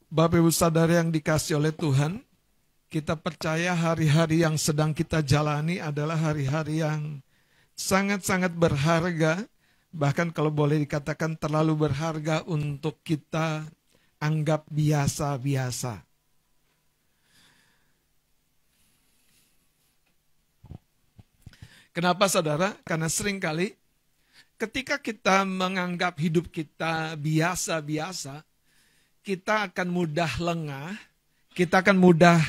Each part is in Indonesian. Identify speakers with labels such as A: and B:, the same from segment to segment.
A: Bapak Ibu Saudara yang dikasihi oleh Tuhan, kita percaya hari-hari yang sedang kita jalani adalah hari-hari yang sangat-sangat berharga, bahkan kalau boleh dikatakan terlalu berharga untuk kita anggap biasa-biasa. Kenapa saudara? Karena seringkali ketika kita menganggap hidup kita biasa-biasa, kita akan mudah lengah, kita akan mudah,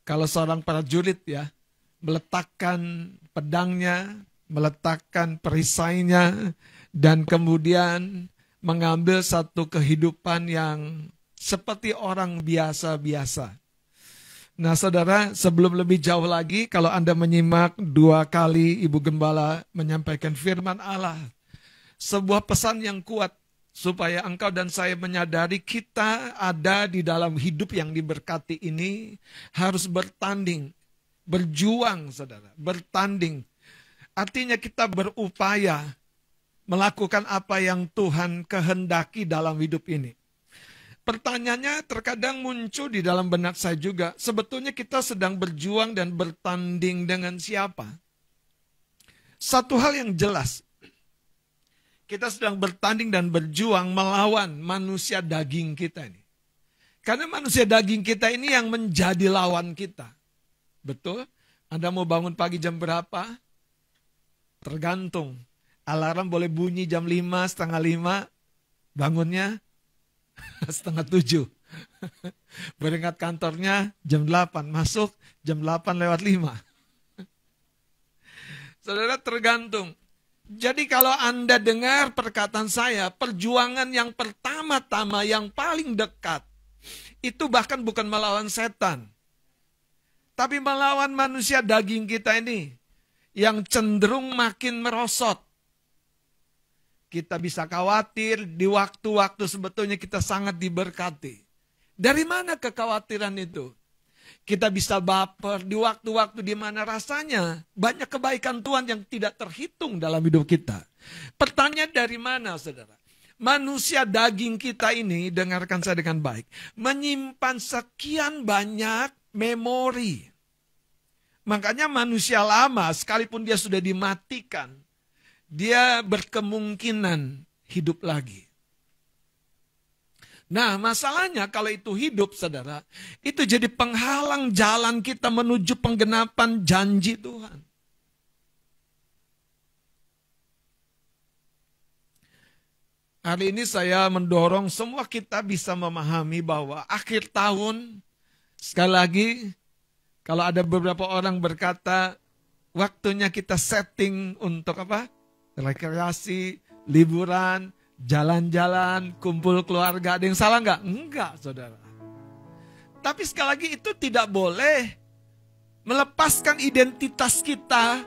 A: kalau seorang prajurit ya, meletakkan pedangnya, meletakkan perisainya, dan kemudian mengambil satu kehidupan yang seperti orang biasa-biasa. Nah saudara, sebelum lebih jauh lagi, kalau Anda menyimak 2 kali Ibu Gembala menyampaikan firman Allah, sebuah pesan yang kuat, supaya engkau dan saya menyadari kita ada di dalam hidup yang diberkati ini, harus bertanding, berjuang saudara, bertanding. Artinya kita berupaya melakukan apa yang Tuhan kehendaki dalam hidup ini. Pertanyaannya terkadang muncul di dalam benak saya juga, sebetulnya kita sedang berjuang dan bertanding dengan siapa? Satu hal yang jelas, kita sedang bertanding dan berjuang melawan manusia daging kita ini. Karena manusia daging kita ini yang menjadi lawan kita. Betul? Anda mau bangun pagi jam berapa? Tergantung. Alarm boleh bunyi jam 5, setengah 5, bangunnya setengah 7. Berangkat kantornya jam 8, masuk jam 8:05. Saudara, tergantung. Jadi kalau Anda dengar perkataan saya, perjuangan yang pertama-tama, yang paling dekat, itu bahkan bukan melawan setan, tapi melawan manusia daging kita ini, yang cenderung makin merosot. Kita bisa khawatir, di waktu-waktu sebetulnya kita sangat diberkati. Dari mana kekhawatiran itu? Kita bisa baper di waktu-waktu di mana rasanya banyak kebaikan Tuhan yang tidak terhitung dalam hidup kita. Pertanyaan dari mana saudara? Manusia daging kita ini, dengarkan saya dengan baik, menyimpan sekian banyak memori. Makanya manusia lama sekalipun dia sudah dimatikan, dia berkemungkinan hidup lagi. Nah masalahnya kalau itu hidup saudara, itu jadi penghalang jalan kita menuju penggenapan janji Tuhan. Hari ini saya mendorong semua kita bisa memahami bahwa akhir tahun, sekali lagi, kalau ada beberapa orang berkata, waktunya kita setting untuk apa? Rekreasi, liburan, jalan-jalan, kumpul keluarga. Ada yang salah nggak? Enggak, saudara. Tapi sekali lagi itu tidak boleh melepaskan identitas kita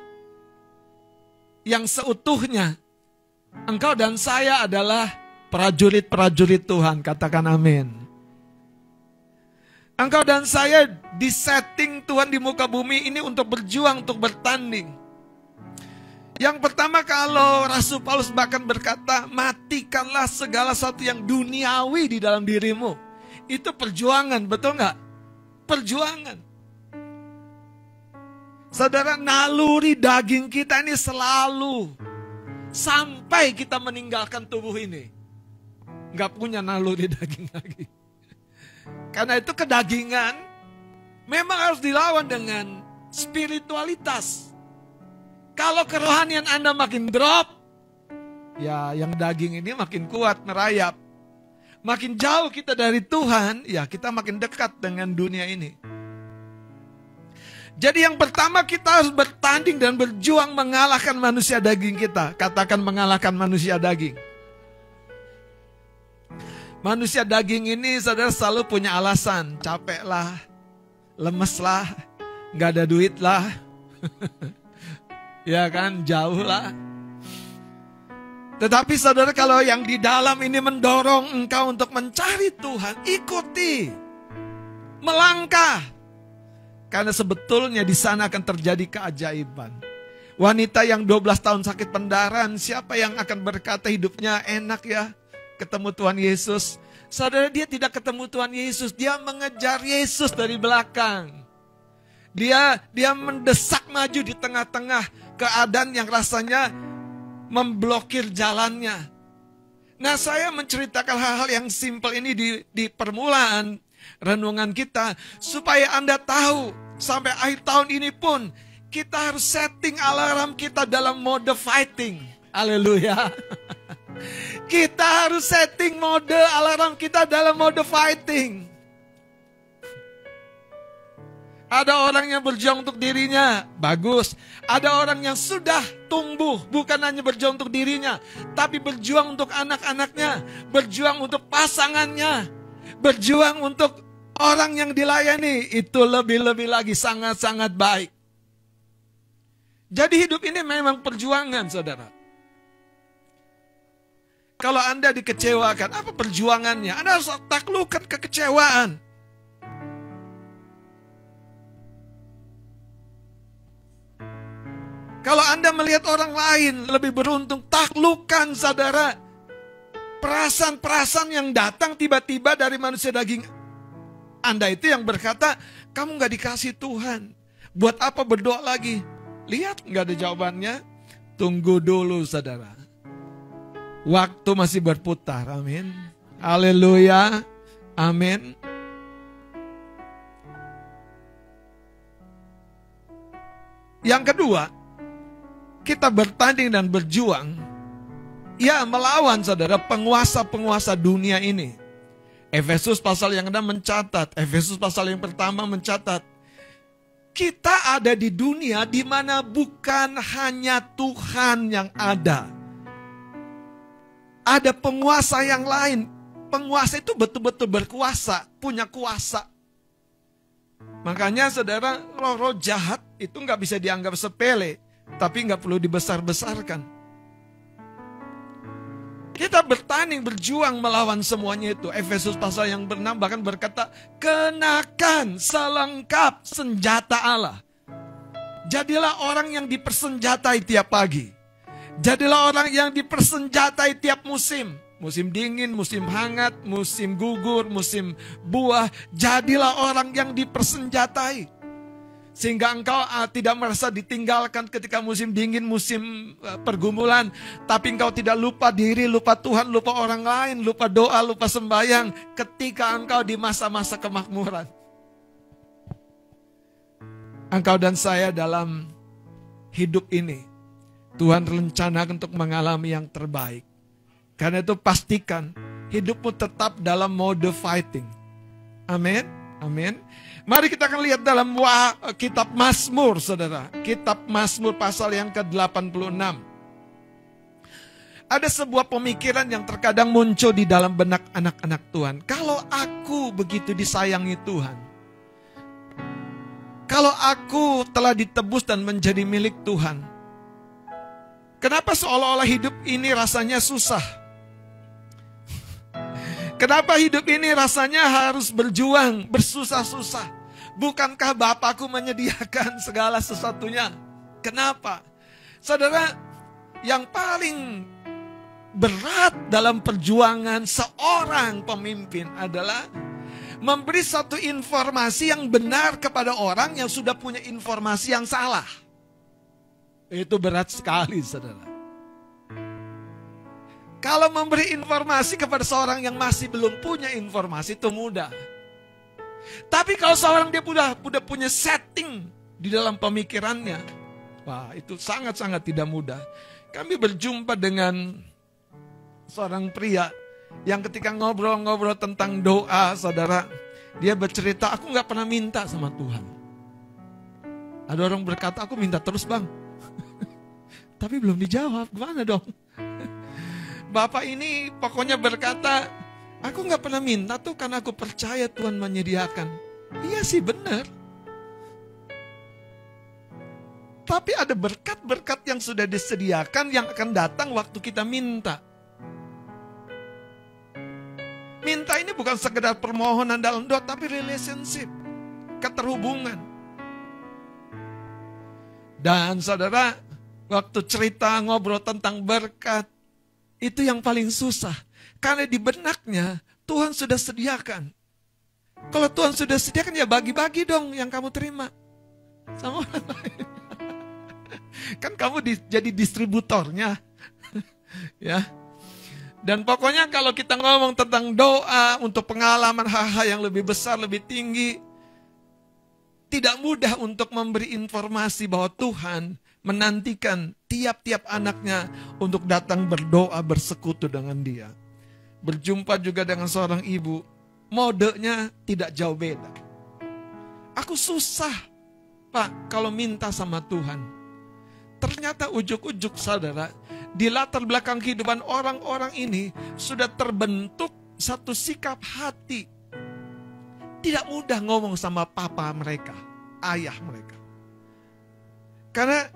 A: yang seutuhnya. Engkau dan saya adalah prajurit-prajurit Tuhan. Katakan amin. Engkau dan saya disetting Tuhan di muka bumi ini untuk berjuang, untuk bertanding. Yang pertama, kalau Rasul Paulus bahkan berkata, matikanlah segala sesuatu yang duniawi di dalam dirimu. Itu perjuangan, betul nggak? Perjuangan. Saudara, naluri daging kita ini selalu, sampai kita meninggalkan tubuh ini, nggak punya naluri daging lagi. Karena itu kedagingan memang harus dilawan dengan spiritualitas. Kalau kerohanian Anda makin drop, ya yang daging ini makin kuat merayap. Makin jauh kita dari Tuhan, ya kita makin dekat dengan dunia ini. Jadi yang pertama kita harus bertanding dan berjuang mengalahkan manusia daging kita. Katakan mengalahkan manusia daging. Manusia daging ini saudara selalu punya alasan. Capek lah, lemes lah, gak ada duit lah. Ya kan, jauh lah. Tetapi saudara, kalau yang di dalam ini mendorong engkau untuk mencari Tuhan, ikuti, melangkah. Karena sebetulnya di sana akan terjadi keajaiban. Wanita yang 12 tahun sakit pendarahan, siapa yang akan berkata hidupnya enak ya? Ketemu Tuhan Yesus, Saudara, dia tidak ketemu Tuhan Yesus. Dia mengejar Yesus dari belakang. Dia mendesak maju di tengah-tengah keadaan yang rasanya memblokir jalannya. Nah, saya menceritakan hal-hal yang simpel ini di permulaan renungan kita, supaya Anda tahu, sampai akhir tahun ini pun, kita harus setting alarm kita dalam mode fighting. Haleluya. Kita harus setting mode alarm kita dalam mode fighting. Ada orang yang berjuang untuk dirinya, bagus. Ada orang yang sudah tumbuh, bukan hanya berjuang untuk dirinya, tapi berjuang untuk anak-anaknya, berjuang untuk pasangannya, berjuang untuk orang yang dilayani. Itu lebih-lebih lagi sangat-sangat baik. Jadi hidup ini memang perjuangan, saudara. Kalau Anda dikecewakan, apa perjuangannya? Anda harus taklukkan kekecewaan. Kalau Anda melihat orang lain lebih beruntung, taklukkan, saudara. Perasaan-perasaan yang datang tiba-tiba dari manusia daging Anda itu yang berkata, kamu gak dikasih Tuhan. Buat apa berdoa lagi? Lihat, gak ada jawabannya. Tunggu dulu, saudara. Waktu masih berputar, amin. Haleluya, amin. Yang kedua, kita bertanding dan berjuang, ya, melawan, saudara, penguasa-penguasa dunia ini. Efesus pasal yang 6 mencatat, Efesus pasal yang pertama mencatat, kita ada di dunia di mana bukan hanya Tuhan yang ada. Ada penguasa yang lain. Penguasa itu betul-betul berkuasa, punya kuasa. Makanya, saudara, roh-roh jahat itu nggak bisa dianggap sepele, tapi nggak perlu dibesar-besarkan. Kita bertanding, berjuang melawan semuanya itu. Efesus pasal yang 6 bahkan berkata, kenakan selengkap senjata Allah. Jadilah orang yang dipersenjatai tiap pagi. Jadilah orang yang dipersenjatai tiap musim. Musim dingin, musim hangat, musim gugur, musim buah. Jadilah orang yang dipersenjatai. Sehingga engkau tidak merasa ditinggalkan ketika musim dingin, musim pergumulan. Tapi engkau tidak lupa diri, lupa Tuhan, lupa orang lain, lupa doa, lupa sembahyang. Ketika engkau di masa-masa kemakmuran. Engkau dan saya dalam hidup ini, Tuhan rencanakan untuk mengalami yang terbaik. Karena itu pastikan hidupmu tetap dalam mode fighting. Amin. Amin. Mari kita akan lihat dalam kitab Mazmur, saudara. Kitab Mazmur pasal yang ke-86. Ada sebuah pemikiran yang terkadang muncul di dalam benak anak-anak Tuhan. Kalau aku begitu disayangi Tuhan, kalau aku telah ditebus dan menjadi milik Tuhan, kenapa seolah-olah hidup ini rasanya susah? Kenapa hidup ini rasanya harus berjuang, bersusah-susah? Bukankah Bapakku menyediakan segala sesuatunya? Kenapa? Saudara, yang paling berat dalam perjuangan seorang pemimpin adalah memberi satu informasi yang benar kepada orang yang sudah punya informasi yang salah. Itu berat sekali, saudara. Kalau memberi informasi kepada seorang yang masih belum punya informasi itu mudah. Tapi kalau seorang dia udah punya setting di dalam pemikirannya, wah, itu sangat-sangat tidak mudah. Kami berjumpa dengan seorang pria yang ketika ngobrol-ngobrol tentang doa, saudara, dia bercerita, aku gak pernah minta sama Tuhan. Ada orang berkata, aku minta terus, bang. Tapi belum dijawab, gimana dong? Bapak ini pokoknya berkata, aku gak pernah minta tuh karena aku percaya Tuhan menyediakan. Iya sih, benar. Tapi ada berkat-berkat yang sudah disediakan yang akan datang waktu kita minta. Minta ini bukan sekedar permohonan dalam doa, tapi relationship, keterhubungan. Dan saudara, waktu cerita ngobrol tentang berkat, itu yang paling susah. Karena di benaknya Tuhan sudah sediakan. Kalau Tuhan sudah sediakan, ya bagi-bagi dong yang kamu terima sama orang lain. Kan kamu jadi distributornya. Ya. Dan pokoknya kalau kita ngomong tentang doa untuk pengalaman hal-hal yang lebih besar, lebih tinggi, tidak mudah untuk memberi informasi bahwa Tuhan menantikan tiap-tiap anaknya untuk datang berdoa, bersekutu dengan Dia. Berjumpa juga dengan seorang ibu, modenya tidak jauh beda. Aku susah, Pak, kalau minta sama Tuhan. Ternyata ujuk-ujuk, saudara, di latar belakang kehidupan orang-orang ini sudah terbentuk satu sikap hati. Tidak mudah ngomong sama papa mereka, ayah mereka. Karena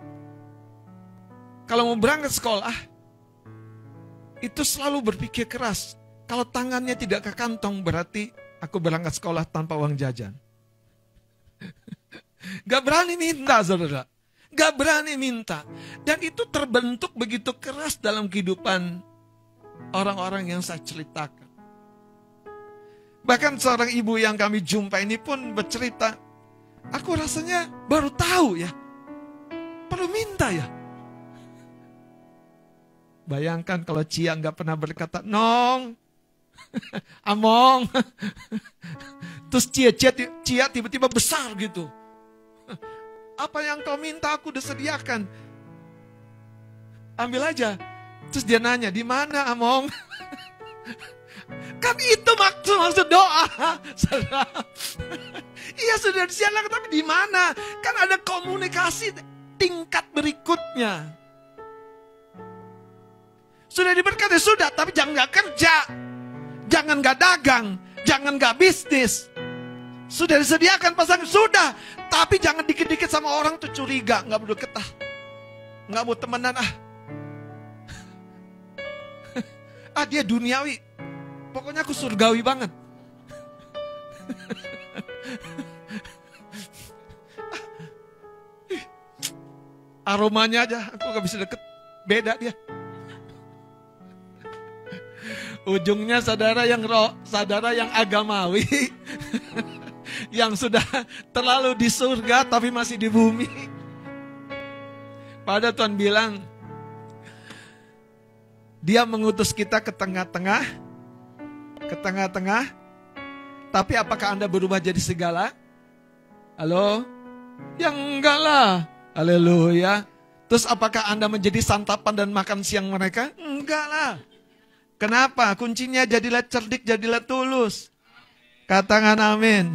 A: kalau mau berangkat sekolah, itu selalu berpikir keras. Kalau tangannya tidak ke kantong, berarti aku berangkat sekolah tanpa uang jajan. Gak berani minta, saudara. Gak berani minta. Dan itu terbentuk begitu keras dalam kehidupan orang-orang yang saya ceritakan. Bahkan seorang ibu yang kami jumpa ini pun bercerita, aku rasanya baru tahu ya, perlu minta ya. Bayangkan kalau Cia nggak pernah berkata, Nong, Among. Terus Cia tiba-tiba besar gitu. Apa yang kau minta aku udah sediakan. Ambil aja. Terus dia nanya, di mana Among? Kan itu maksud doa. Iya sudah disiapkan, tapi di mana? Kan ada komunikasi tingkat berikutnya. Sudah diberkati, sudah, tapi jangan gak kerja. Jangan gak dagang. Jangan gak bisnis. Sudah disediakan pasangan, sudah. Tapi jangan dikit-dikit sama orang tuh curiga. Gak perlu ketah. Gak mau temenan dia duniawi. Pokoknya aku surgawi banget. Aromanya aja aku gak bisa deket. Beda dia. Ujungnya saudara yang agamawi, yang sudah terlalu di surga tapi masih di bumi. Padahal Tuhan bilang, Dia mengutus kita ke tengah-tengah. Tapi apakah Anda berubah jadi segala? Halo? Ya enggak lah. Haleluya. Terus apakah Anda menjadi santapan dan makan siang mereka? Enggak lah. Kenapa? Kuncinya jadilah cerdik, jadilah tulus. Katakan amin.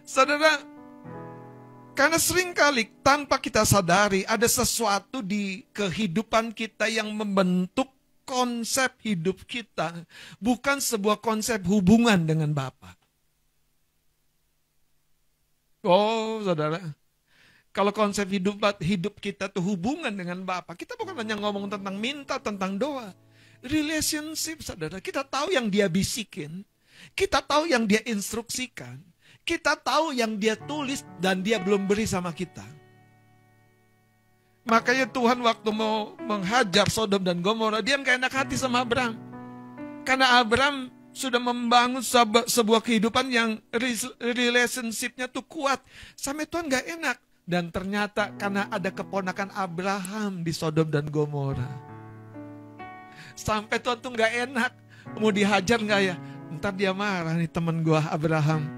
A: Saudara, karena seringkali tanpa kita sadari ada sesuatu di kehidupan kita yang membentuk konsep hidup kita. Bukan sebuah konsep hubungan dengan Bapa. Oh, saudara. Kalau konsep hidup kita tuh hubungan dengan Bapa, kita bukan hanya ngomong tentang minta, tentang doa. Relationship, saudara. Kita tahu yang Dia bisikin. Kita tahu yang Dia instruksikan. Kita tahu yang Dia tulis dan Dia belum beri sama kita. Makanya Tuhan waktu mau menghajar Sodom dan Gomora, Dia gak enak hati sama Abraham. Karena Abraham sudah membangun sebuah kehidupan yang relationship-nya tuh kuat. Sampai Tuhan gak enak. Dan ternyata karena ada keponakan Abraham di Sodom dan Gomora. Sampai Tuhan tuh gak enak. Mau dihajar gak ya? Ntar dia marah nih temen gua Abraham.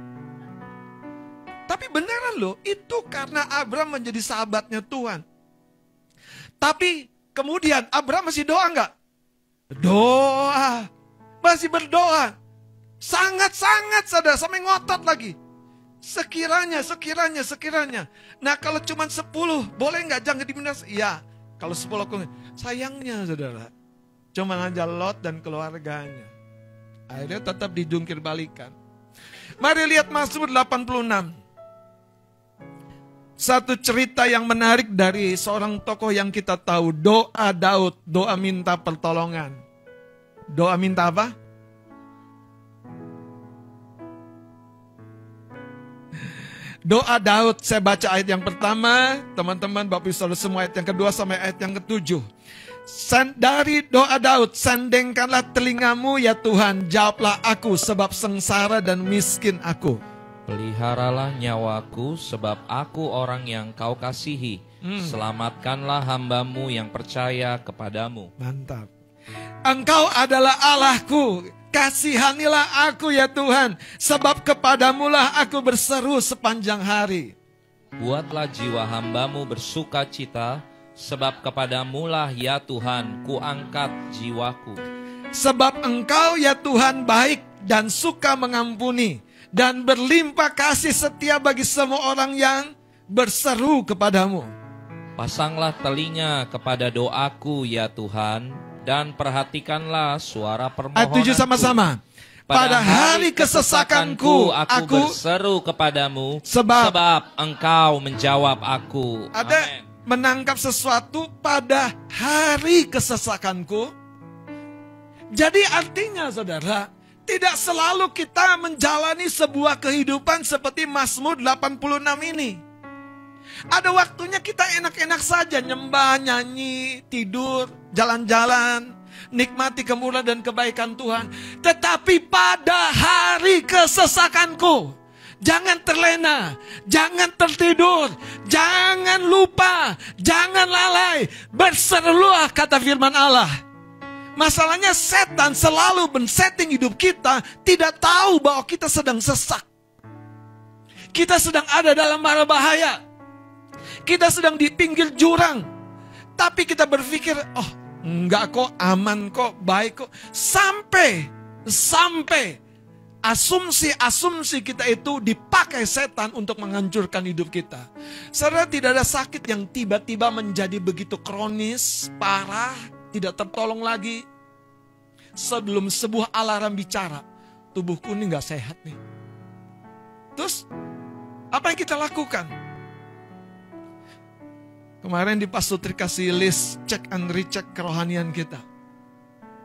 A: Tapi beneran loh, itu karena Abraham menjadi sahabatnya Tuhan. Tapi kemudian Abraham masih doa gak? Doa. Masih berdoa. Sangat-sangat saudara, sampai ngotot lagi. Sekiranya. Nah kalau cuma 10, boleh nggak jangan diminus? Iya, kalau 10 aku, sayangnya saudara, cuma aja Lot dan keluarganya. Akhirnya tetap dijungkir balikan. Mari lihat Mazmur 86. Satu cerita yang menarik dari seorang tokoh yang kita tahu, doa Daud, doa minta pertolongan. Doa minta apa? Doa Daud, saya baca ayat yang pertama, teman-teman, Bapak Ibu Saudara semua, ayat yang kedua sampai ayat yang ketujuh. Dari doa Daud, sandengkanlah telingamu ya Tuhan, jawablah aku sebab sengsara dan miskin aku.
B: Peliharalah nyawaku sebab aku orang yang kau kasihi. Selamatkanlah hambamu yang percaya kepadamu.
A: Mantap. Engkau adalah Allahku, kasihanilah aku ya Tuhan, sebab kepadamulah aku berseru sepanjang hari.
B: Buatlah jiwa hambamu bersuka cita, sebab kepadamulah ya Tuhan kuangkat jiwaku.
A: Sebab Engkau ya Tuhan baik dan suka mengampuni, dan berlimpah kasih setia bagi semua orang yang berseru kepadamu.
B: Pasanglah telinga kepada doaku ya Tuhan, dan perhatikanlah suara permohonanku.
A: Ayat 7 sama-sama. Pada hari kesesakanku aku
B: berseru kepadamu,
A: sebab
B: Engkau menjawab aku.
A: Ada
B: Amen.
A: menangkap sesuatu pada hari kesesakanku. Jadi artinya saudara, tidak selalu kita menjalani sebuah kehidupan seperti Mazmur 86 ini. Ada waktunya kita enak-enak saja, nyembah, nyanyi, tidur, jalan-jalan, nikmati kemurahan dan kebaikan Tuhan. Tetapi pada hari kesesakanku, jangan terlena, jangan tertidur, jangan lupa, jangan lalai. Berserulah kata firman Allah. Masalahnya setan selalu men-setting hidup kita, tidak tahu bahwa kita sedang sesak. Kita sedang ada dalam mara bahaya. Kita sedang di pinggir jurang. Tapi kita berpikir, oh enggak kok, aman kok, baik kok. Sampai asumsi-asumsi kita itu dipakai setan untuk menghancurkan hidup kita. Saudara, tidak ada sakit yang tiba-tiba menjadi begitu kronis, parah, tidak tertolong lagi. Sebelum sebuah alarm bicara, tubuhku ini gak sehat nih. Terus, apa yang kita lakukan? Kemarin di Pasutri kasih list check and recheck kerohanian kita.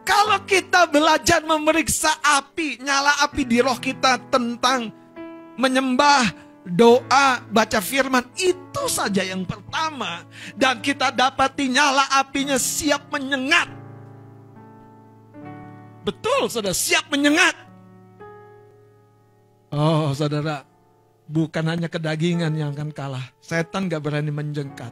A: Kalau kita belajar memeriksa api, nyala api di roh kita tentang menyembah, doa, baca firman, itu saja yang pertama. Dan kita dapati nyala apinya siap menyengat. Betul, saudara, siap menyengat. Oh, saudara, bukan hanya kedagingan yang akan kalah. Setan gak berani menjengkat.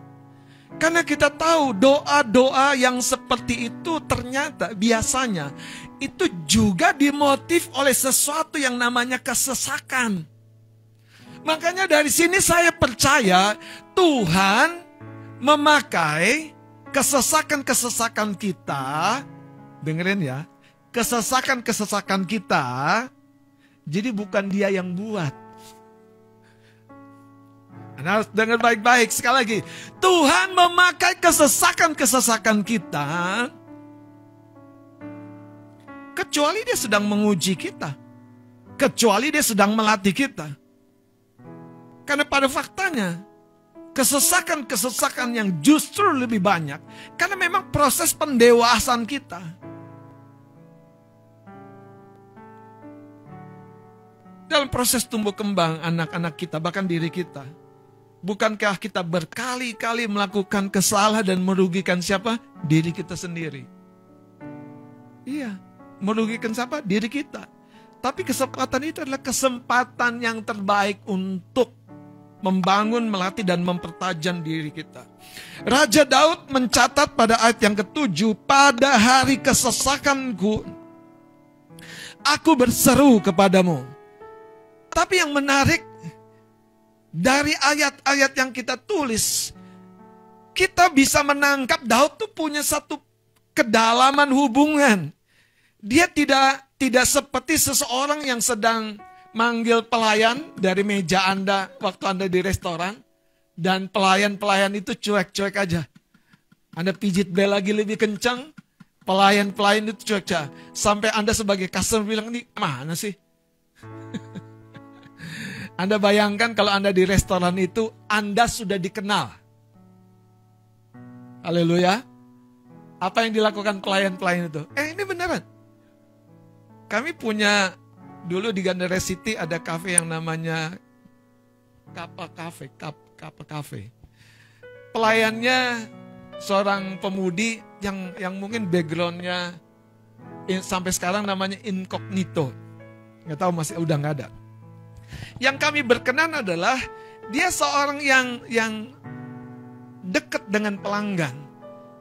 A: Karena kita tahu doa-doa yang seperti itu ternyata biasanya itu juga dimotif oleh sesuatu yang namanya kesesakan. Makanya dari sini saya percaya Tuhan memakai kesesakan-kesesakan kita, dengerin ya, kesesakan-kesesakan kita, jadi bukan dia yang buat. Anda harus dengar baik-baik sekali lagi. Tuhan memakai kesesakan-kesesakan kita, kecuali dia sedang menguji kita, kecuali dia sedang melatih kita. Karena pada faktanya, kesesakan-kesesakan yang justru lebih banyak, karena memang proses pendewasaan kita. Dalam proses tumbuh kembang anak-anak kita, bahkan diri kita. Bukankah kita berkali-kali melakukan kesalahan dan merugikan siapa? Diri kita sendiri. Iya, merugikan siapa? Diri kita. Tapi kesempatan itu adalah kesempatan yang terbaik untuk membangun, melatih, dan mempertajam diri kita. Raja Daud mencatat pada ayat yang ke-7, pada hari kesesakanku, aku berseru kepadamu. Tapi yang menarik, dari ayat-ayat yang kita tulis, kita bisa menangkap Daud tuh punya satu kedalaman hubungan. Dia tidak seperti seseorang yang sedang manggil pelayan dari meja Anda waktu Anda di restoran, dan pelayan-pelayan itu cuek-cuek aja. Anda pijit bel lagi lebih kencang, pelayan-pelayan itu cuek aja. Sampai Anda sebagai customer bilang, ini mana sih? Anda bayangkan kalau Anda di restoran itu, Anda sudah dikenal. Haleluya. Apa yang dilakukan pelayan-pelayan itu? Ini beneran. Kami punya, dulu di Gandaria City ada cafe yang namanya Kappa Cafe. Pelayannya seorang pemudi yang mungkin backgroundnya sampai sekarang namanya incognito. Nggak tahu masih udah nggak ada. Yang kami berkenan adalah dia seorang yang dekat dengan pelanggan.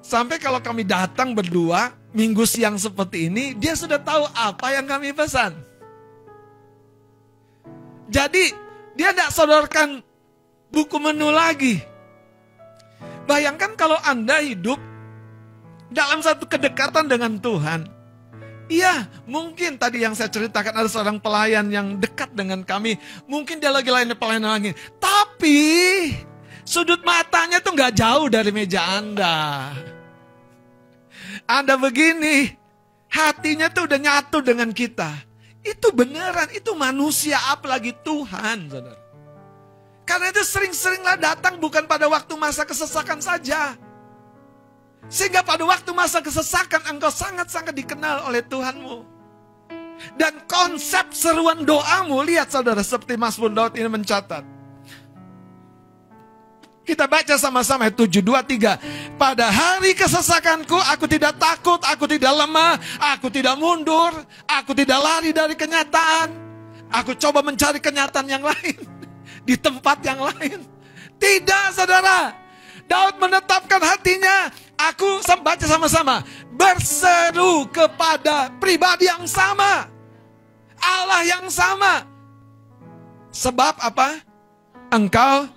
A: Sampai kalau kami datang berdua minggu siang seperti ini, dia sudah tahu apa yang kami pesan. Jadi dia tidak sodorkan buku menu lagi. Bayangkan kalau Anda hidup dalam satu kedekatan dengan Tuhan. Iya, mungkin tadi yang saya ceritakan ada seorang pelayan yang dekat dengan kami. Mungkin dia lagi lainnya pelayanan lagi. Tapi sudut matanya tuh nggak jauh dari meja Anda. Anda begini, hatinya tuh udah nyatu dengan kita. Itu beneran, itu manusia apalagi Tuhan, saudara. Karena itu sering-seringlah datang bukan pada waktu masa kesesakan saja. Sehingga pada waktu masa kesesakan engkau sangat-sangat dikenal oleh Tuhanmu. Dan konsep seruan doamu, lihat saudara, seperti Mazmur Daud ini mencatat. Kita baca sama-sama 7, 2, 3. Pada hari kesesakanku aku tidak takut, aku tidak lemah, aku tidak mundur, aku tidak lari dari kenyataan. Aku coba mencari kenyataan yang lain di tempat yang lain. Tidak, saudara. Daud menetapkan hatinya. Aku baca sama-sama. Berseru kepada pribadi yang sama. Allah yang sama. Sebab apa? Engkau.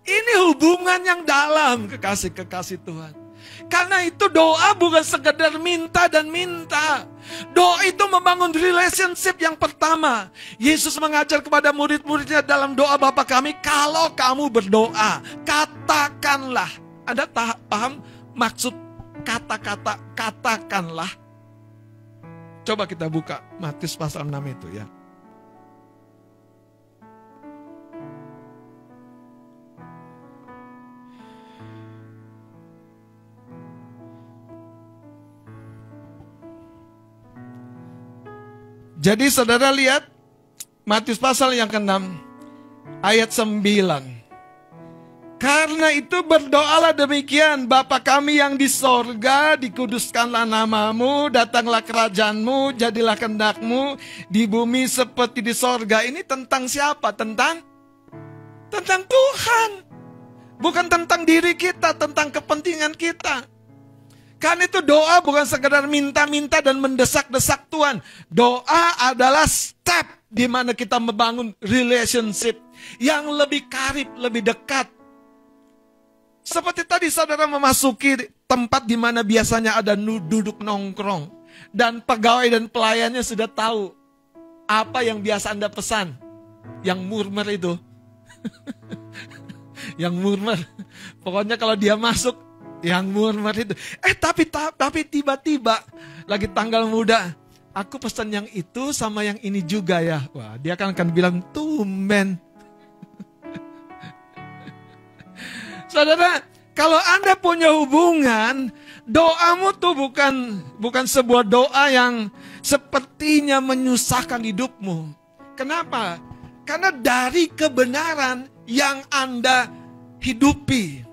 A: Ini hubungan yang dalam, kekasih-kekasih Tuhan. Karena itu doa bukan sekedar minta dan minta. Doa itu membangun relationship yang pertama. Yesus mengajar kepada murid-muridnya dalam doa Bapa kami, kalau kamu berdoa, katakanlah. Anda paham maksud kata-kata katakanlah? Coba kita buka Matius pasal 6 itu ya. Jadi saudara lihat Matius pasal yang ke-6 ayat 9. Karena itu berdoalah demikian, Bapa kami yang di sorga, dikuduskanlah namamu, datanglah kerajaanmu, jadilah kehendakmu di bumi seperti di sorga. Ini tentang siapa? Tentang Tuhan. Bukan tentang diri kita, tentang kepentingan kita. Karena itu doa bukan sekedar minta-minta dan mendesak-desak Tuhan. Doa adalah step di mana kita membangun relationship yang lebih karib, lebih dekat. Seperti tadi saudara memasuki tempat di mana biasanya ada duduk nongkrong. Dan pegawai dan pelayannya sudah tahu apa yang biasa Anda pesan. Yang murmur itu. Yang murmur. Pokoknya kalau dia masuk, yang murmur itu. Tapi tiba-tiba lagi tanggal muda, aku pesan yang itu sama yang ini juga ya. Wah, dia akan bilang tumben. Saudara, kalau Anda punya hubungan, doamu tuh bukan sebuah doa yang sepertinya menyusahkan hidupmu. Kenapa? Karena dari kebenaran yang Anda hidupi.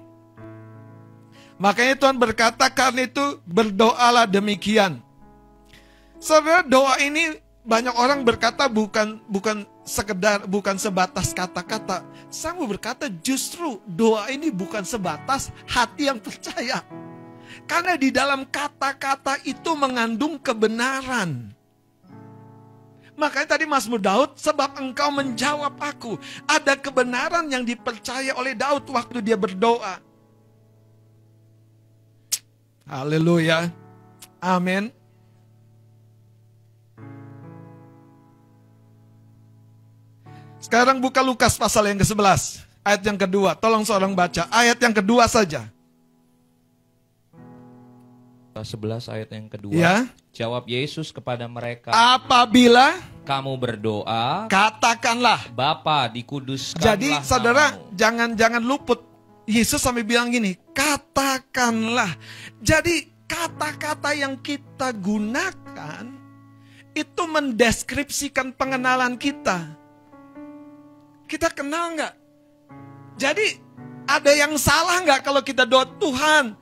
A: Makanya Tuhan berkata, karena itu berdoalah demikian. Saudara, doa ini banyak orang berkata bukan sebatas kata-kata. Saya mau berkata justru doa ini bukan sebatas hati yang percaya. Karena di dalam kata-kata itu mengandung kebenaran. Makanya tadi Mazmur Daud, sebab engkau menjawab aku. Ada kebenaran yang dipercaya oleh Daud waktu dia berdoa. Haleluya. Amin. Sekarang buka Lukas pasal yang ke-11. Ayat yang kedua. Tolong seorang baca. Ayat yang kedua saja.
B: 11 ayat yang kedua.
A: Ya.
B: Jawab Yesus kepada mereka.
A: Apabila
B: kamu berdoa,
A: katakanlah.
B: Bapa dikuduskanlah.
A: Jadi saudara,
B: namamu.
A: jangan luput. Yesus sampai bilang gini, katakanlah. Jadi kata-kata yang kita gunakan itu mendeskripsikan pengenalan kita. Kita kenal nggak? Jadi Ada yang salah nggak kalau kita doa, Tuhan,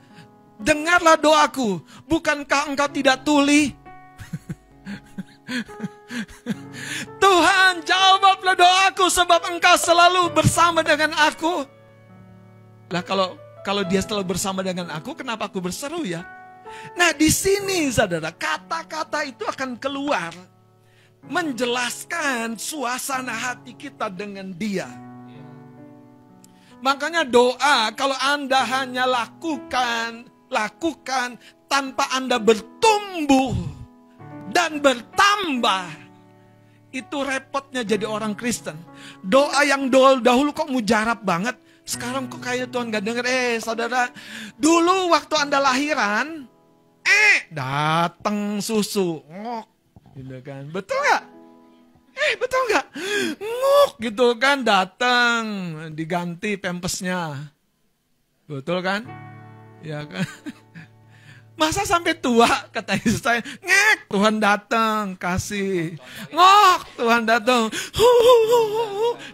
A: dengarlah doaku, bukankah engkau tidak tuli? Tuhan, jawablah doaku sebab engkau selalu bersama dengan aku. Lah kalau dia selalu bersama dengan aku, kenapa aku berseru ya? Nah di sini saudara, kata-kata itu akan keluar menjelaskan suasana hati kita dengan dia. Makanya doa, kalau Anda hanya lakukan tanpa Anda bertumbuh dan bertambah, itu repotnya jadi orang Kristen. Doa yang dahulu kok mujarab banget, sekarang kok kayak Tuhan gak denger. Saudara, dulu waktu Anda lahiran, datang susu, ngok, gitu kan, betul gak? Betul nggak? Nguk gitu kan, datang diganti pampasnya, betul kan? Ya kan? Masa sampai tua kata Yesus saya, ngek Tuhan datang kasih, ngok Tuhan datang,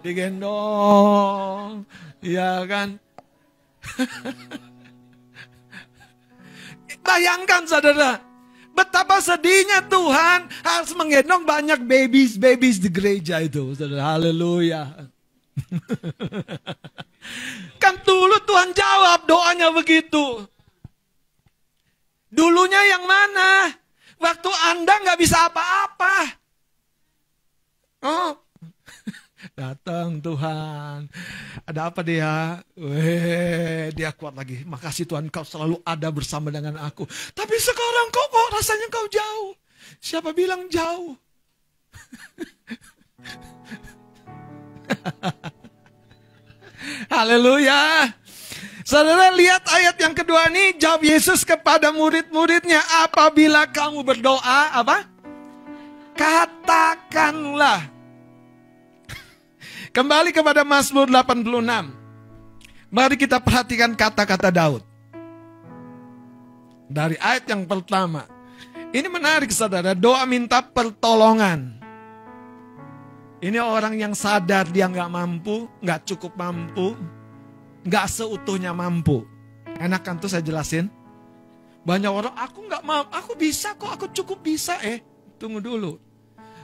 A: digendong, ya kan? Bayangkan saudara, betapa sedihnya Tuhan harus menggendong banyak babies di gereja itu. Haleluya. Kan dulu Tuhan jawab doanya begitu. Dulunya yang mana? Waktu Anda nggak bisa apa-apa. Oh, datang Tuhan. Ada apa dia? Dia kuat lagi. Makasih Tuhan, kau selalu ada bersama dengan aku. Tapi sekarang kok rasanya kau jauh. Siapa bilang jauh? Haleluya. Saudara lihat ayat yang kedua ini, jawab Yesus kepada murid-muridnya, apabila kamu berdoa, apa? Katakanlah. Kembali kepada Mazmur 86. Mari kita perhatikan kata-kata Daud. Dari ayat yang pertama. Ini menarik saudara, doa minta pertolongan. Ini orang yang sadar dia nggak mampu, nggak cukup mampu, nggak seutuhnya mampu. Enak kan tuh saya jelasin? Banyak orang, aku nggak mampu, aku bisa kok, aku cukup bisa. Tunggu dulu.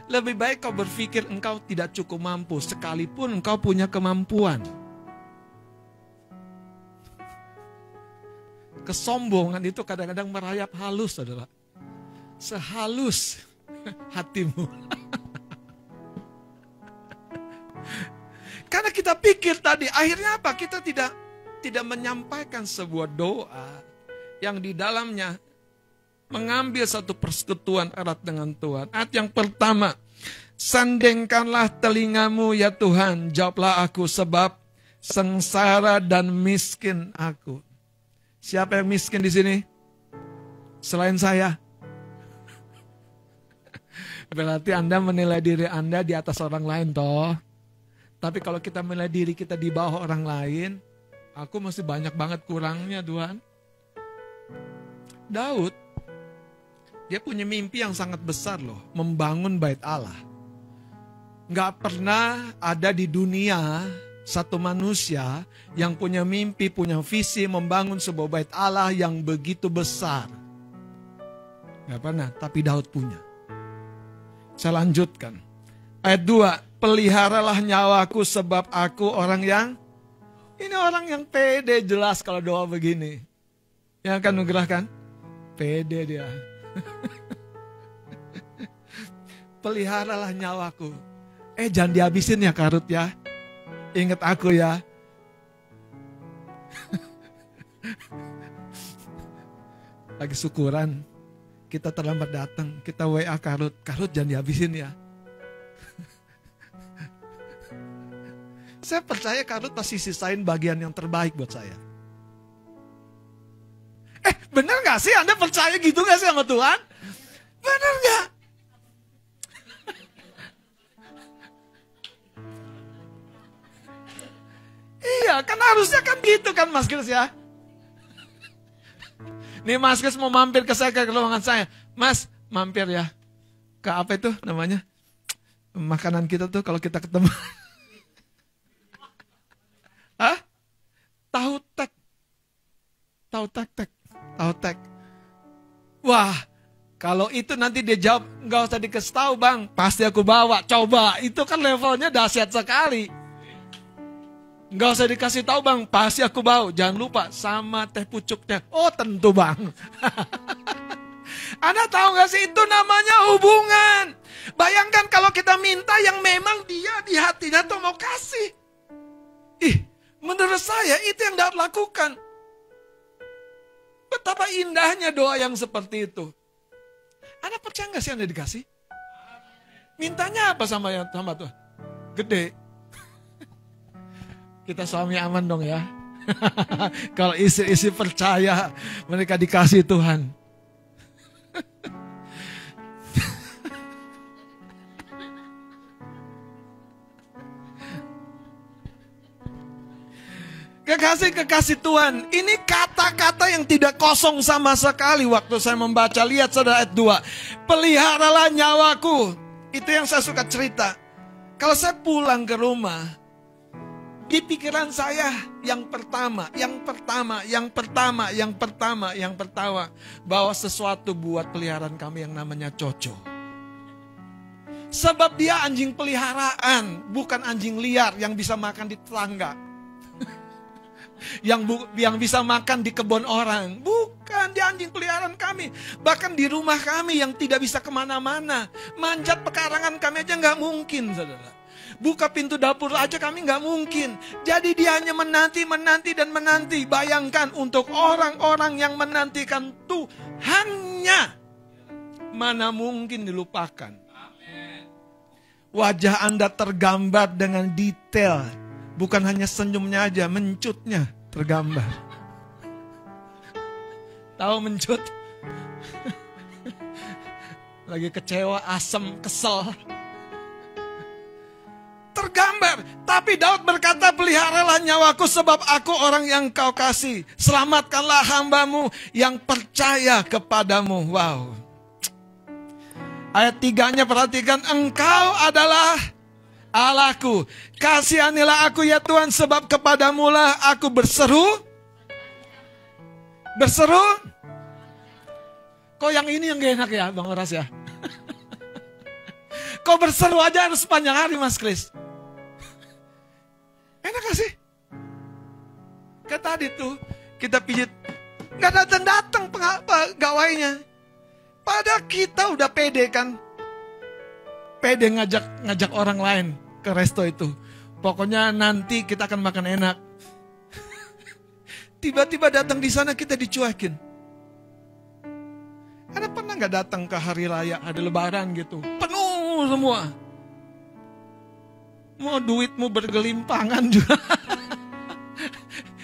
A: Lebih baik kau berpikir engkau tidak cukup mampu, sekalipun engkau punya kemampuan. Kesombongan itu kadang-kadang merayap halus, saudara. Sehalus hatimu. Karena kita pikir tadi, akhirnya apa? Kita tidak menyampaikan sebuah doa yang di dalamnya mengambil satu persekutuan erat dengan Tuhan. Ayat yang pertama, sandengkanlah telingamu ya Tuhan, jawablah aku sebab sengsara dan miskin aku. Siapa yang miskin di sini? Selain saya. Berarti Anda menilai diri Anda di atas orang lain toh. Tapi kalau kita menilai diri kita di bawah orang lain, aku masih banyak banget kurangnya Tuhan. Daud, dia punya mimpi yang sangat besar loh, membangun bait Allah. Gak pernah ada di dunia satu manusia yang punya mimpi, punya visi membangun sebuah bait Allah yang begitu besar. Gak pernah, tapi Daud punya. Saya lanjutkan. Ayat 2, peliharalah nyawaku sebab aku orang yang, ini orang yang pede jelas kalau doa begini. Yang akan nugerahkan? Pede dia. Peliharalah nyawaku. Jangan dihabisin ya karut ya. Ingat aku ya. Lagi syukuran. Kita terlambat datang. Kita WA karut. Karut jangan dihabisin ya. Saya percaya karut pasti sisain bagian yang terbaik buat saya. Bener gak sih? Anda percaya gitu gak sih sama Tuhan? Bener gak? Iya, kan harusnya kan gitu kan Mas Kris ya. Nih Mas Kris mau mampir ke saya, ke ruangan saya. Mas, mampir ya. Ke apa itu namanya? Makanan kita tuh kalau kita ketemu. Hah? tahu tek. Wah, kalau itu nanti dia jawab, nggak usah dikasih tahu bang, pasti aku bawa. Coba, itu kan levelnya dahsyat sekali. Nggak usah dikasih tahu bang, pasti aku bawa. Jangan lupa sama teh pucuknya. Oh tentu bang. Anda tahu nggak sih, itu namanya hubungan. Bayangkan kalau kita minta yang memang dia di hatinya tuh mau kasih. Menurut saya itu yang dapat lakukan. Betapa indahnya doa yang seperti itu. Anda percaya nggak sih Anda dikasih? Mintanya apa sama Tuhan? Gede. Kita suami aman dong ya. Kalau istri-istri percaya mereka dikasih Tuhan. Kekasih Tuhan, ini kata-kata yang tidak kosong sama sekali. Waktu saya membaca, lihat saudara ayat 2. Peliharalah nyawaku. Itu yang saya suka cerita. Kalau saya pulang ke rumah, di pikiran saya yang pertama, bawa sesuatu buat peliharaan kami yang namanya Coco. Sebab dia anjing peliharaan, bukan anjing liar yang bisa makan di tetangga. Yang bisa makan di kebun orang. Bukan, dia anjing peliharaan kami. Bahkan di rumah kami yang tidak bisa kemana-mana. Manjat pekarangan kami aja nggak mungkin, saudara. Buka pintu dapur aja kami nggak mungkin. Jadi dia hanya menanti. Bayangkan untuk orang-orang yang menantikan Tuhannya, mana mungkin dilupakan. Wajah Anda tergambar dengan detail. Bukan hanya senyumnya aja, mencutnya tergambar. Tahu mencut? Lagi kecewa, asem, kesel. Tergambar. Tapi Daud berkata, peliharalah nyawaku sebab aku orang yang kau kasih. Selamatkanlah hambamu yang percaya kepadamu. Wow. Ayat 3-nya perhatikan, engkau adalah Allahku, kasihanilah aku ya Tuhan, sebab kepadamulah aku berseru. Kok yang ini yang gak enak ya Bang Oras ya? Kok berseru aja harus sepanjang hari Mas Kris? Enak gak sih? Kayak tadi tuh kita pijit, gak datang pegawainya. Padahal kita udah pede kan. Pede ngajak orang lain ke resto itu. Pokoknya nanti kita akan makan enak. Tiba-tiba datang di sana kita dicuekin. Anda pernah nggak datang ke hari raya, ada lebaran gitu? Penuh semua. Mau duitmu bergelimpangan juga.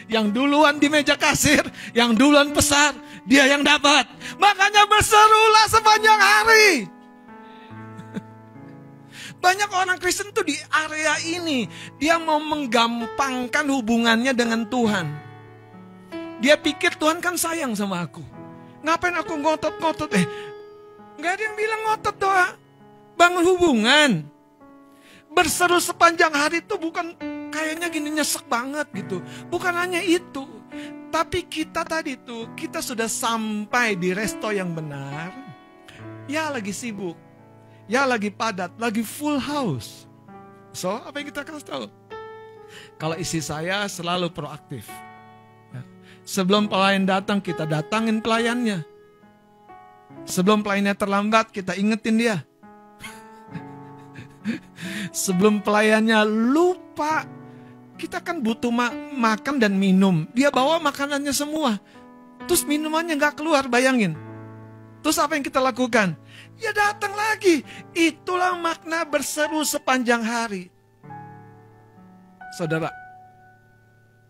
A: Yang duluan di meja kasir, yang duluan pesan, dia yang dapat. Makanya berserulah sepanjang hari. Banyak orang Kristen tuh di area ini, dia mau menggampangkan hubungannya dengan Tuhan. Dia pikir Tuhan kan sayang sama aku. Ngapain aku ngotot-ngotot? Gak ada yang bilang ngotot doa. Bangun hubungan. Berseru sepanjang hari itu bukan kayaknya gini nyesek banget gitu. Bukan hanya itu. Tapi kita tadi tuh, kita sudah sampai di resto yang benar. Ya lagi sibuk. Ya lagi padat, lagi full house. So, apa yang kita kasih tahu? Kalau istri saya selalu proaktif. Sebelum pelayan datang, kita datangin pelayannya. Sebelum pelayannya terlambat, kita ingetin dia. Sebelum pelayannya lupa, kita kan butuh makan dan minum. Dia bawa makanannya semua. Terus minumannya gak keluar, bayangin. Terus apa yang kita lakukan? Ya datang lagi. Itulah makna berseru sepanjang hari. Saudara,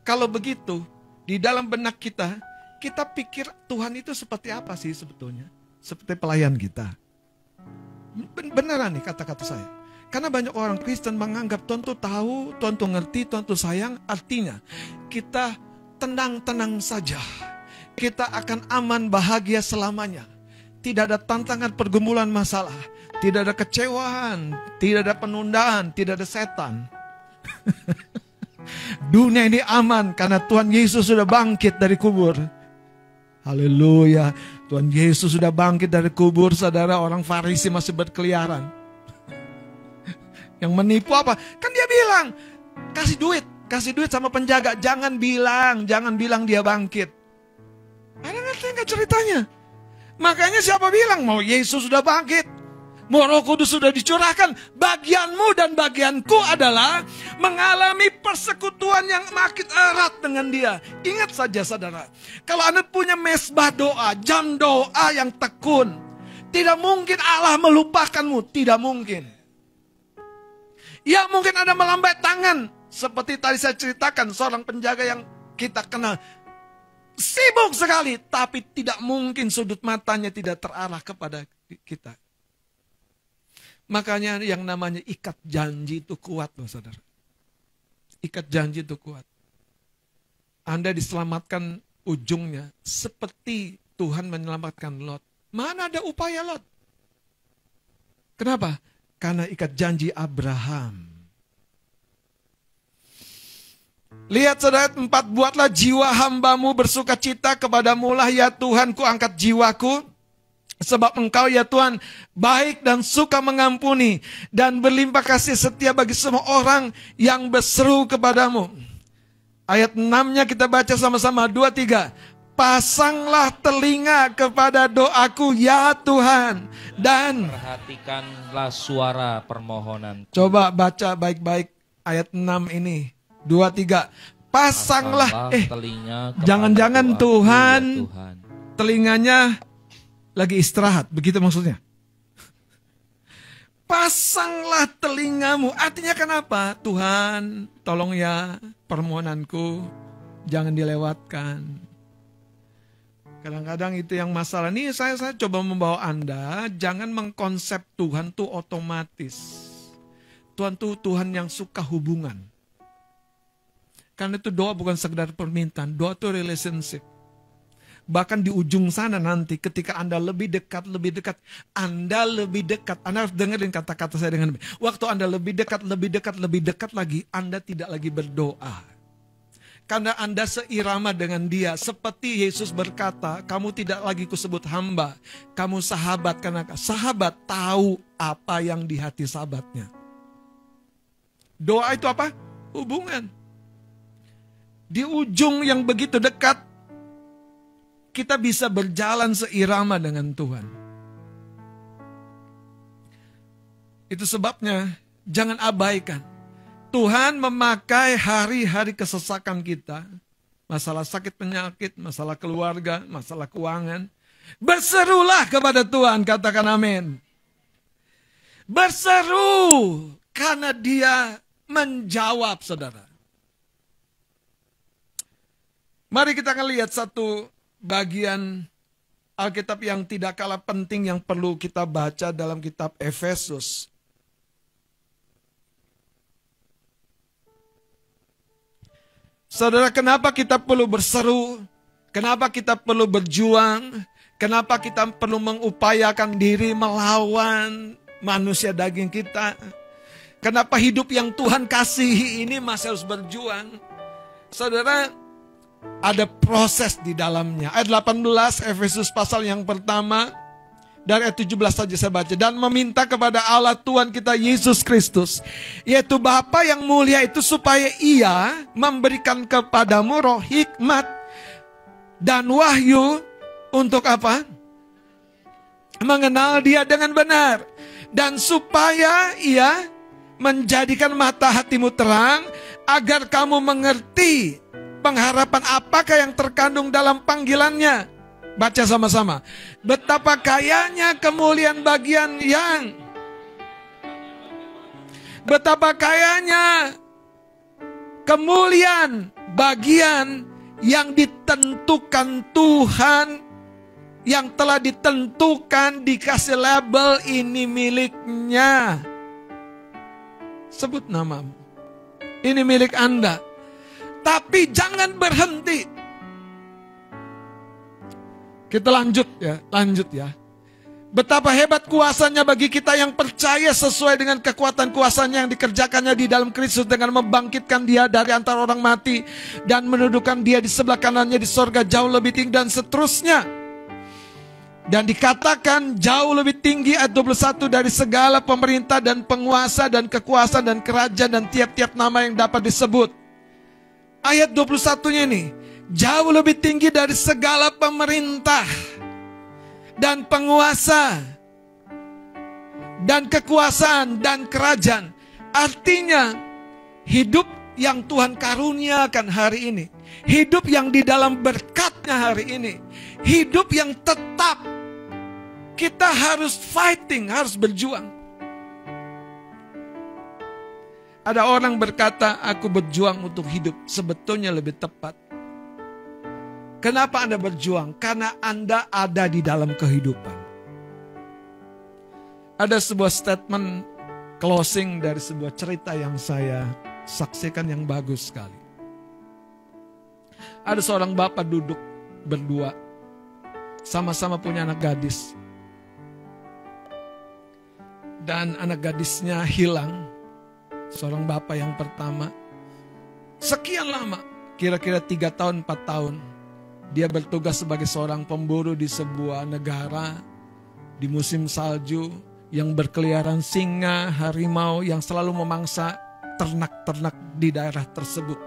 A: kalau begitu, di dalam benak kita pikir Tuhan itu seperti apa sih sebetulnya? Seperti pelayan kita. Beneran nih kata-kata saya. Karena banyak orang Kristen menganggap Tuhan tuh tahu, Tuhan tuh ngerti, Tuhan tuh sayang. Artinya kita tenang-tenang saja. Kita akan aman bahagia selamanya. Tidak ada tantangan pergumulan masalah. Tidak ada kecewaan. Tidak ada penundaan. Tidak ada setan. Dunia ini aman karena Tuhan Yesus sudah bangkit dari kubur. Haleluya. Tuhan Yesus sudah bangkit dari kubur, saudara. Orang Farisi masih berkeliaran. Yang menipu apa? Kan dia bilang, kasih duit sama penjaga. Jangan bilang dia bangkit. Ada nggak ceritanya? Makanya siapa bilang mau Yesus sudah bangkit, mau Roh Kudus sudah dicurahkan, bagianmu dan bagianku adalah mengalami persekutuan yang makin erat dengan dia. Ingat saja saudara, kalau Anda punya mesbah doa, jam doa yang tekun, tidak mungkin Allah melupakanmu, tidak mungkin. Ya mungkin Anda melambai tangan, seperti tadi saya ceritakan, seorang penjaga yang kita kenal, sibuk sekali, tapi tidak mungkin sudut matanya tidak terarah kepada kita. Makanya yang namanya ikat janji itu kuat loh saudara. Ikat janji itu kuat. Anda diselamatkan ujungnya seperti Tuhan menyelamatkan Lot. Mana ada upaya Lot? Kenapa? Karena ikat janji Abraham. Lihat saudara 4, buatlah jiwa hambamu bersuka cita kepadamu lah ya Tuhan, ku angkat jiwaku. Sebab engkau ya Tuhan baik dan suka mengampuni dan berlimpah kasih setia bagi semua orang yang berseru kepadamu. Ayat 6-nya kita baca sama-sama, 2, 3. Pasanglah telinga kepada doaku ya Tuhan dan
B: perhatikanlah suara permohonan.
A: Coba baca baik-baik ayat 6 ini. 2, 3. Pasanglah
B: telinga.
A: Jangan-jangan Tuhan,
B: ya Tuhan
A: telinganya lagi istirahat, begitu maksudnya. Pasanglah telingamu. Artinya kenapa? Tuhan, tolong ya permohonanku jangan dilewatkan. Kadang-kadang itu yang masalah. Nih saya coba membawa Anda, jangan mengkonsep Tuhan tuh otomatis. Tuhan tuh Tuhan yang suka hubungan. Karena itu doa bukan sekedar permintaan, doa itu relationship. Bahkan di ujung sana nanti ketika Anda lebih dekat, Anda lebih dekat. Anda harus dengerin kata-kata saya dengan baik. Waktu Anda lebih dekat lagi, Anda tidak lagi berdoa. Karena Anda seirama dengan dia. Seperti Yesus berkata, kamu tidak lagi kusebut hamba, kamu sahabat. Karena sahabat tahu apa yang di hati sahabatnya. Doa itu apa? Hubungan. Di ujung yang begitu dekat, kita bisa berjalan seirama dengan Tuhan. Itu sebabnya jangan abaikan. Tuhan memakai hari-hari kesesakan kita, masalah sakit penyakit, masalah keluarga, masalah keuangan. Berserulah kepada Tuhan, katakan amin. Berseru, karena dia menjawab saudara. Mari kita akan lihat satu bagian Alkitab yang tidak kalah penting yang perlu kita baca dalam kitab Efesus. Saudara, kenapa kita perlu berseru? Kenapa kita perlu berjuang? Kenapa kita perlu mengupayakan diri melawan manusia daging kita? Kenapa hidup yang Tuhan kasihi ini masih harus berjuang? Saudara, ada proses di dalamnya. Ayat 18 Efesus pasal yang pertama dari ayat 17 saja saya baca. Dan meminta kepada Allah Tuhan kita Yesus Kristus, yaitu Bapa yang mulia itu, supaya ia memberikan kepadamu roh hikmat dan wahyu untuk apa? Mengenal dia dengan benar. Dan supaya ia menjadikan mata hatimu terang, agar kamu mengerti pengharapan apakah yang terkandung dalam panggilannya. Baca sama-sama. Betapa kayanya kemuliaan bagian yang, betapa kayanya kemuliaan bagian yang ditentukan Tuhan, yang telah ditentukan, dikasih label ini miliknya. Sebut namamu. Ini milik Anda. Tapi jangan berhenti. Kita lanjut ya. Betapa hebat kuasanya bagi kita yang percaya sesuai dengan kekuatan kuasanya yang dikerjakannya di dalam Kristus dengan membangkitkan dia dari antara orang mati dan mendudukan dia di sebelah kanannya di sorga jauh lebih tinggi dan seterusnya. Dan dikatakan jauh lebih tinggi ayat 21 dari segala pemerintah dan penguasa dan kekuasaan dan kerajaan dan tiap-tiap nama yang dapat disebut. Ayat 21-nya ini jauh lebih tinggi dari segala pemerintah dan penguasa dan kekuasaan dan kerajaan. Artinya hidup yang Tuhan karuniakan hari ini, hidup yang di dalam berkat-Nya hari ini, hidup yang tetap kita harus fighting, harus berjuang. Ada orang berkata, aku berjuang untuk hidup. Sebetulnya lebih tepat, kenapa Anda berjuang? Karena Anda ada di dalam kehidupan. Ada sebuah statement closing dari sebuah cerita yang saya saksikan yang bagus sekali. Ada seorang bapak duduk berdua, sama-sama punya anak gadis. Dan anak gadisnya hilang, seorang bapak yang pertama. Sekian lama, kira-kira 3 tahun, 4 tahun. Dia bertugas sebagai seorang pemburu di sebuah negara di musim salju yang berkeliaran singa, harimau yang selalu memangsa ternak-ternak di daerah tersebut.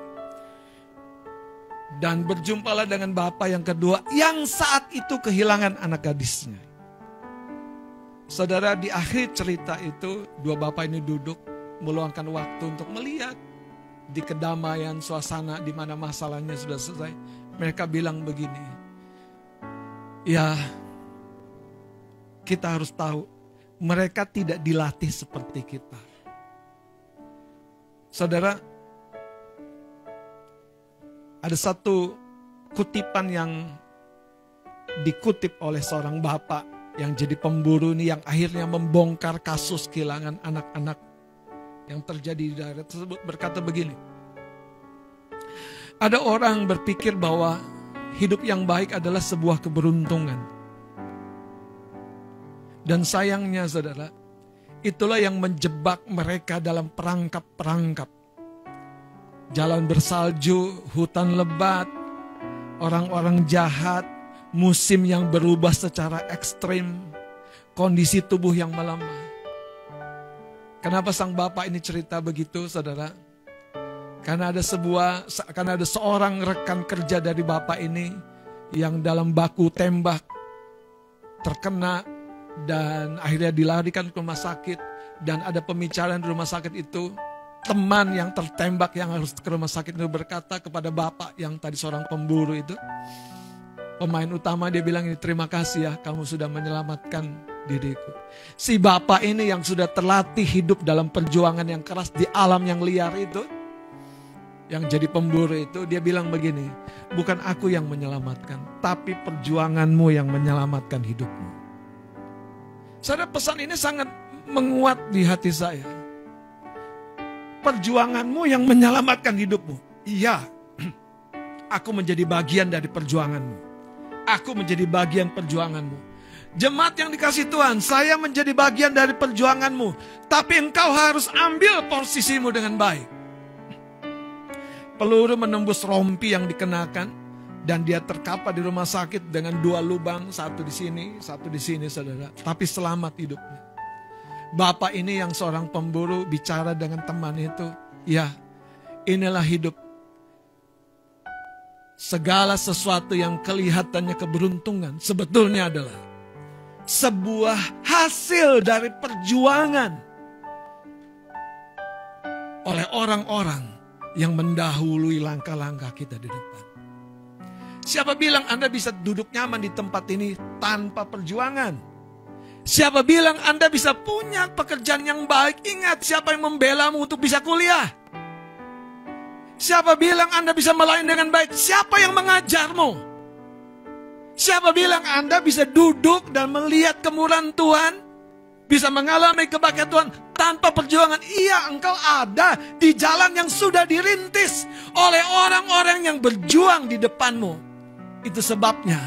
A: Dan berjumpalah dengan bapak yang kedua yang saat itu kehilangan anak gadisnya. Saudara, di akhir cerita itu dua bapak ini duduk meluangkan waktu untuk melihat di kedamaian suasana di mana masalahnya sudah selesai. Mereka bilang begini, ya kita harus tahu mereka tidak dilatih seperti kita. Saudara, ada satu kutipan yang dikutip oleh seorang bapak yang jadi pemburu ini yang akhirnya membongkar kasus kehilangan anak-anak yang terjadi di daerah tersebut, berkata begini. Ada orang berpikir bahwa hidup yang baik adalah sebuah keberuntungan. Dan sayangnya saudara, itulah yang menjebak mereka dalam perangkap-perangkap. Jalan bersalju, hutan lebat, orang-orang jahat, musim yang berubah secara ekstrim, kondisi tubuh yang melemah. Kenapa sang bapak ini cerita begitu, saudara? Karena ada seorang rekan kerja dari bapak ini yang dalam baku tembak terkena dan akhirnya dilarikan ke rumah sakit. Dan ada pembicaraan di rumah sakit itu, teman yang tertembak yang harus ke rumah sakit itu berkata kepada bapak yang tadi seorang pemburu itu, pemain utama, dia bilang ini, terima kasih ya kamu sudah menyelamatkan diriku. Si bapak ini yang sudah terlatih hidup dalam perjuangan yang keras di alam yang liar itu, yang jadi pemburu itu, dia bilang begini, bukan aku yang menyelamatkan, tapi perjuanganmu yang menyelamatkan hidupmu. Saudara, pesan ini sangat menguat di hati saya. Perjuanganmu yang menyelamatkan hidupmu. Iya, aku menjadi bagian dari perjuanganmu. Aku menjadi bagian perjuanganmu. Jemaat yang dikasih Tuhan, saya menjadi bagian dari perjuanganmu. Tapi engkau harus ambil posisimu dengan baik. Peluru menembus rompi yang dikenakan dan dia terkapar di rumah sakit dengan 2 lubang, satu di sini, saudara. Tapi selamat hidupnya. Bapak ini yang seorang pemburu bicara dengan teman itu, ya, inilah hidup. Segala sesuatu yang kelihatannya keberuntungan sebetulnya adalah sebuah hasil dari perjuangan oleh orang-orang yang mendahului langkah-langkah kita di depan. Siapa bilang Anda bisa duduk nyaman di tempat ini tanpa perjuangan? Siapa bilang Anda bisa punya pekerjaan yang baik? Ingat, siapa yang membelamu untuk bisa kuliah? Siapa bilang Anda bisa melayani dengan baik? Siapa yang mengajarmu? Siapa bilang Anda bisa duduk dan melihat kemurahan Tuhan? Bisa mengalami kebaikan Tuhan tanpa perjuangan? Iya, engkau ada di jalan yang sudah dirintis oleh orang-orang yang berjuang di depanmu. Itu sebabnya,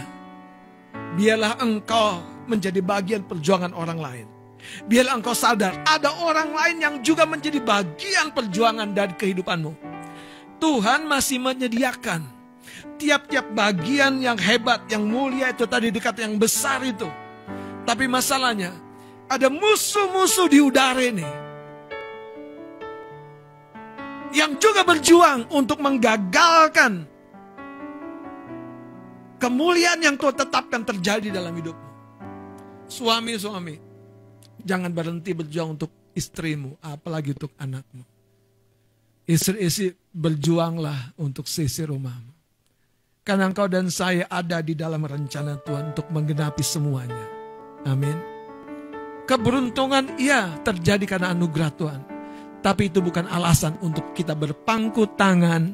A: biarlah engkau menjadi bagian perjuangan orang lain. Biarlah engkau sadar ada orang lain yang juga menjadi bagian perjuangan dari kehidupanmu. Tuhan masih menyediakan tiap-tiap bagian yang hebat, yang mulia itu tadi, dekat yang besar itu. Tapi masalahnya ada musuh-musuh di udara ini yang juga berjuang untuk menggagalkan kemuliaan yang Tuhan tetapkan terjadi dalam hidupmu. Suami-suami, jangan berhenti berjuang untuk istrimu, apalagi untuk anakmu. Istri-istri, berjuanglah untuk sisi rumahmu. Karena engkau dan saya ada di dalam rencana Tuhan untuk menggenapi semuanya. Amin. Keberuntungan iya terjadi karena anugerah Tuhan. Tapi itu bukan alasan untuk kita berpangku tangan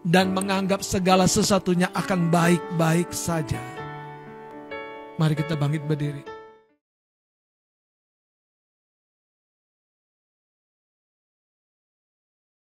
A: dan menganggap segala sesuatunya akan baik-baik saja. Mari kita bangkit berdiri.